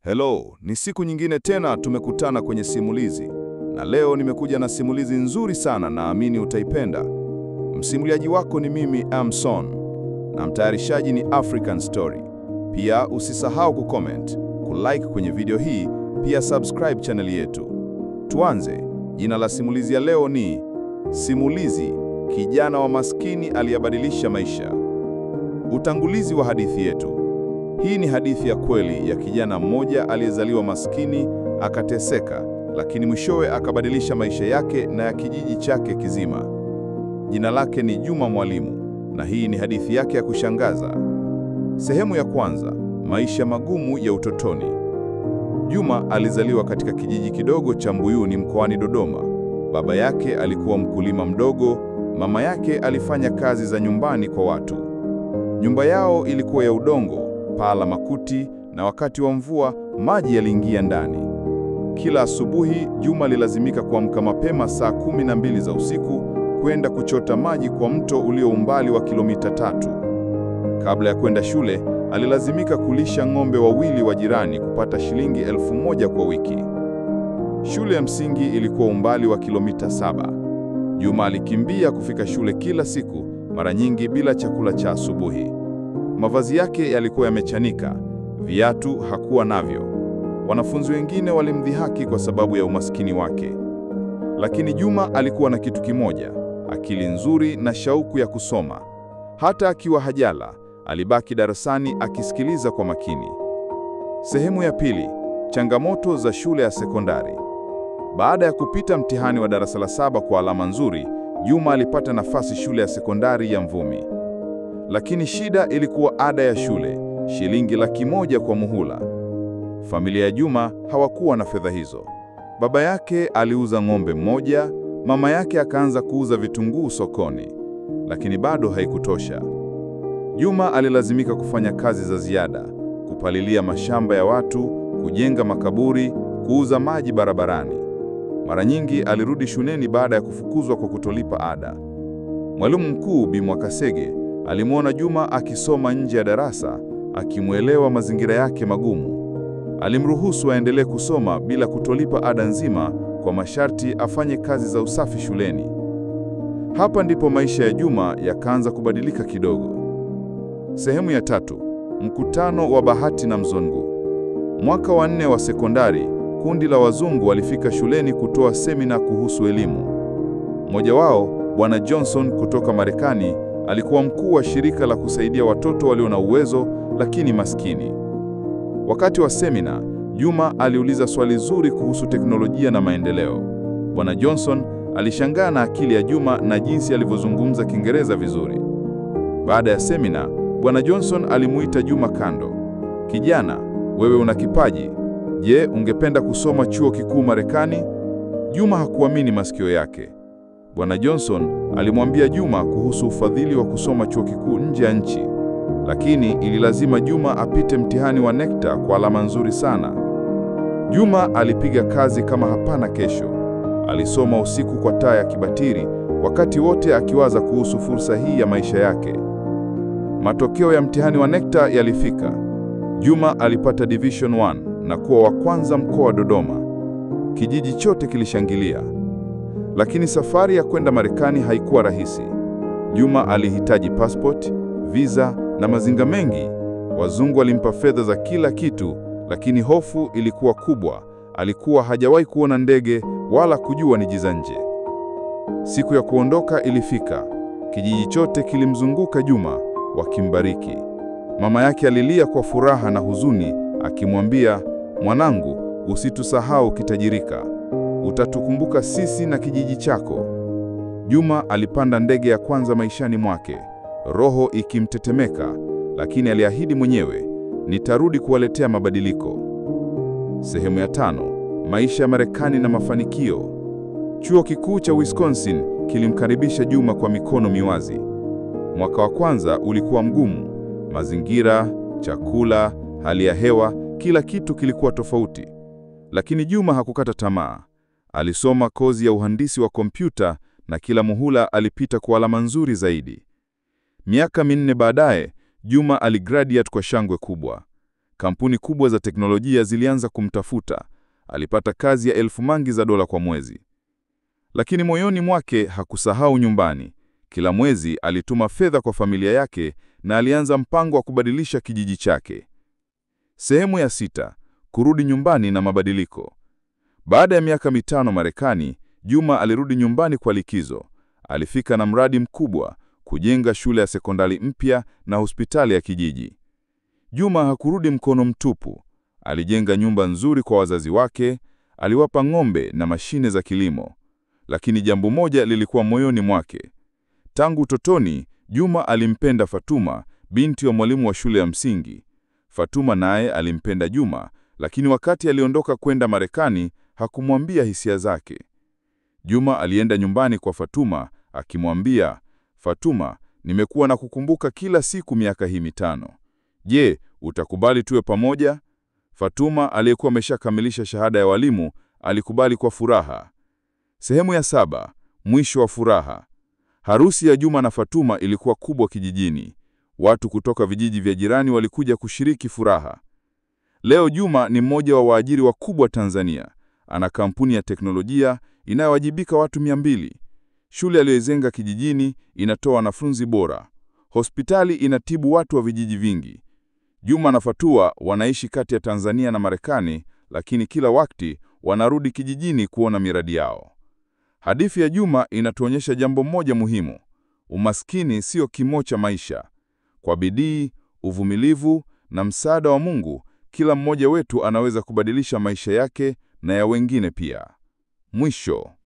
Hello, ni siku nyingine tena tumekutana kwenye simulizi. Na leo nimekuja na simulizi nzuri sana, naamini utaipenda. Msimuliaji wako ni mimi Amson na mtayarishaji ni African Story. Pia usisahau kucomment, kulike kwenye video hii, pia subscribe channel yetu. Tuanze. Jina la simulizi ya leo ni Simulizi, kijana wa maskini aliyebadilisha maisha. Utangulizi wa hadithi yetu. Hii ni hadithi ya kweli ya kijana mmoja aliyezaliwa maskini, akateseka, lakini mwishowe akabadilisha maisha yake na ya kijiji chake kizima. Jina lake ni Juma Mwalimu, na hii ni hadithi yake ya kushangaza. Sehemu ya kwanza, maisha magumu ya utotoni. Juma alizaliwa katika kijiji kidogo cha Mbuyuni mkoani Dodoma. Baba yake alikuwa mkulima mdogo, mama yake alifanya kazi za nyumbani kwa watu. Nyumba yao ilikuwa ya udongo, paa la makuti, na wakati wa mvua maji yaliingia ndani. Kila asubuhi Juma alilazimika kuamka mapema saa 12 za usiku kwenda kuchota maji kwa mto ulio umbali wa kilomita 3. Kabla ya kwenda shule, alilazimika kulisha ng'ombe wawili wa jirani kupata shilingi 1000 kwa wiki. Shule ya msingi ilikuwa umbali wa kilomita 7. Juma alikimbia kufika shule kila siku, mara nyingi bila chakula cha asubuhi. Mavazi yake yalikuwa yamechanika, viatu hakuwa navyo. Wanafunzi wengine walimdhihaki kwa sababu ya umaskini wake. Lakini Juma alikuwa na kitu kimoja, akili nzuri na shauku ya kusoma. Hata akiwa hajala, alibaki darasani akisikiliza kwa makini. Sehemu ya pili, changamoto za shule ya sekondari. Baada ya kupita mtihani wa darasa la 7 kwa alama nzuri, Juma alipata nafasi shule ya sekondari ya Mvumi. Lakini shida ilikuwa ada ya shule, shilingi 100,000 kwa muhula. Familia ya Juma hawakuwa na fedha hizo. Baba yake aliuza ng'ombe mmoja, mama yake akaanza kuuza vitunguu sokoni, lakini bado haikutosha. Juma alilazimika kufanya kazi za ziada, kupalilia mashamba ya watu, kujenga makaburi, kuuza maji barabarani. Mara nyingi alirudi shuleni baada ya kufukuzwa kwa kutolipa ada. Mwalimu mkuu Bi Mwakasege alimwona Juma akisoma nje ya darasa, akimwelewa mazingira yake magumu. Alimruhusu aendelee kusoma bila kutolipa ada nzima, kwa masharti afanye kazi za usafi shuleni. Hapa ndipo maisha ya Juma yakaanza kubadilika kidogo. Sehemu ya 3, mkutano wa bahati na mzungu. Mwaka wa 4 wa sekondari, kundi la wazungu walifika shuleni kutoa semina kuhusu elimu. Mmoja wao, Bwana Johnson kutoka Marekani, alikuwa mkuu wa shirika la kusaidia watoto walio na uwezo lakini maskini. Wakati wa semina, Juma aliuliza swali zuri kuhusu teknolojia na maendeleo. Bwana Johnson alishangaa na akili ya Juma na jinsi alivyozungumza Kiingereza vizuri. Baada ya semina, Bwana Johnson alimuita Juma kando. "Kijana, wewe una kipaji. Je, ungependa kusoma chuo kikuu Marekani?" Juma hakuamini masikio yake. Bwana Johnson alimwambia Juma kuhusu ufadhili wa kusoma chuo kikuu nje ya nchi, lakini ililazima Juma apite mtihani wa NECTA kwa alama nzuri sana. Juma alipiga kazi kama hapana kesho. Alisoma usiku kwa taa ya kibatiri, wakati wote akiwaza kuhusu fursa hii ya maisha yake. Matokeo ya mtihani wa NECTA yalifika. Juma alipata Division 1 na kuwa wa kwanza mkoa wa Dodoma. Kijiji chote kilishangilia. Lakini safari ya kwenda Marekani haikuwa rahisi. Juma alihitaji passport, visa na mazinga mengi. Wazungu walimpa fedha za kila kitu, lakini hofu ilikuwa kubwa. Alikuwa hajawahi kuona ndege wala kujua nchi za nje. Siku ya kuondoka ilifika. Kijiji chote kilimzunguka Juma wakimbariki. Mama yake alilia kwa furaha na huzuni akimwambia, "Mwanangu, usitusahau kitajirika. Utatukumbuka sisi na kijiji chako." Juma alipanda ndege ya kwanza maishani mwake, roho ikimtetemeka, lakini aliahidi mwenyewe, "Nitarudi kuwaletea mabadiliko." Sehemu ya 5, maisha ya Marekani na mafanikio. Chuo kikuu cha Wisconsin kilimkaribisha Juma kwa mikono miwazi. Mwaka wa kwanza ulikuwa mgumu. Mazingira, chakula, hali ya hewa, kila kitu kilikuwa tofauti. Lakini Juma hakukata tamaa. Alisoma kozi ya uhandisi wa kompyuta na kila muhula alipita kwa alama nzuri zaidi. Miaka 4 baadaye, Juma aligraduate kwa shangwe kubwa. Kampuni kubwa za teknolojia zilianza kumtafuta. Alipata kazi ya $1000 kwa mwezi. Lakini moyoni mwake hakusahau nyumbani. Kila mwezi alituma fedha kwa familia yake na alianza mpango wa kubadilisha kijiji chake. Sehemu ya 6: kurudi nyumbani na mabadiliko. Baada ya miaka 5 Marekani, Juma alirudi nyumbani kwa likizo. Alifika na mradi mkubwa: kujenga shule ya sekondari mpya na hospitali ya kijiji. Juma hakurudi mkono mtupu. Alijenga nyumba nzuri kwa wazazi wake, aliwapa ng'ombe na mashine za kilimo. Lakini jambo moja lilikuwa moyoni mwake. Tangu utotoni, Juma alimpenda Fatuma, binti wa mwalimu wa shule ya msingi. Fatuma naye alimpenda Juma, lakini wakati aliondoka kwenda Marekani, hakumwambia hisia zake. Juma alienda nyumbani kwa Fatuma, akimwambia, "Fatuma, nimekuwa na kukumbuka kila siku miaka hii 5. Je, utakubali tuwe pamoja?" Fatuma, aliyekuwa ameshakamilisha shahada ya walimu, alikubali kwa furaha. Sehemu ya 7: mwisho wa furaha. Harusi ya Juma na Fatuma ilikuwa kubwa kijijini. Watu kutoka vijiji vya jirani walikuja kushiriki furaha. Leo Juma ni mmoja wa waajiri wakubwa Tanzania. Ana kampuni ya teknolojia inayowajibika watu 200. Shule aliyoijenga kijijini inatoa wanafunzi bora. Hospitali inatibu watu wa vijiji vingi. Juma na Fatuma wanaishi kati ya Tanzania na Marekani, lakini kila wakati wanarudi kijijini kuona miradi yao. Hadithi ya Juma inatuonyesha jambo moja muhimu: umaskini sio kimo cha maisha. Kwa bidii, uvumilivu na msaada wa Mungu, kila mmoja wetu anaweza kubadilisha maisha yake na ya wengine pia. Mwisho.